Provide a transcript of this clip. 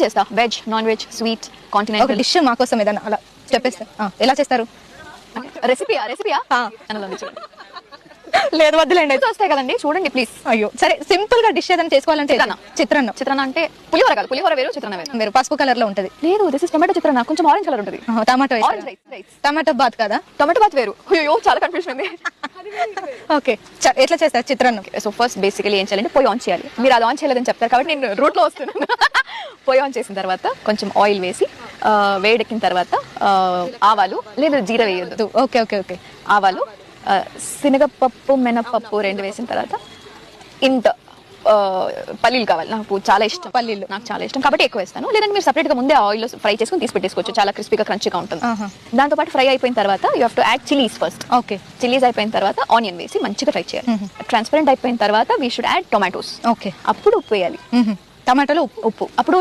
చేస్తా, veg, non veg, sweet, ఒక continental. Dish మా కోసం ఏదైనా అలా చెప్పేస్తా. ఎలా చేస్తారు? రెసిపీయా చూడండి, లేదు వద్దులేండి. వస్తాయి కదండి, చూడండి ప్లీజ్. అయ్యో సరే, సింపుల్ గా డిష్ ఏదైనా చేసుకోవాలంటే చిత్రాన్నం. చిత్రాన్న అంటే పులిహోర కాదు, పులిహోర వేరు, చిత్రాన్న వేరు. మీరు పసుపు కలర్ లో ఉంటది. లేదు, దిస్ ఇస్ టమాటో చిత్రాన్న, కొంచెం ఆరెంజ్ కలర్ ఉంటుంది. Tomato orange rice. Tomato bath కదా? టమాటో బాత్ వేరు. అయ్యో చాలా కన్ఫ్యూజన్ ఉంది. ఓకే, ఎట్లా చేస్తారు చిత్రాన్నం? సో ఫస్ట్ బేసికలీ ఏం చేయాలంటే పొయ్యి ఆన్ చేయాలి. మీరు అది ఆన్ చేయలేదని చెప్తారు కాబట్టి నేను రూట్ లో వస్తున్నాను. పొయ్యి ఆన్ చేసిన తర్వాత కొంచెం ఆయిల్ వేసి వేడెక్కిన తర్వాత ఆవాలు, లేదా జీర వేయొద్దు. Okay okay okay. ఆవాలు, శనగపప్పు, మినపప్పు 2 వేసిన తర్వాత ఇంత పల్లీలు కావాలి. నాకు చాలా ఇష్టం పల్లీలు, నాకు చాలా ఇష్టం కాబట్టి ఎక్కువ వేస్తాను. లేదంటే మీరు సపరేట్ గా ముందే ఆయిల్ ఫ్రై చేసుకుని తీసి పెట్టేసుకోవచ్చు, చాలా క్రిస్పీగా క్రంచీగా ఉంటుంది. దాంతో పాటు ఫ్రై అయిపోయిన తర్వాత you have to add chillies first. Okay, chillies అయిపోయిన తర్వాత ఆనియన్ వేసి మంచిగా ఫ్రై చేయాలి. ట్రాన్స్పరెంట్ అయిపోయిన తర్వాత we should add tomatoes. Okay, అప్పుడు ఉప్పు వేయాలి. టమాటోలో ఉప్పు. అప్పుడు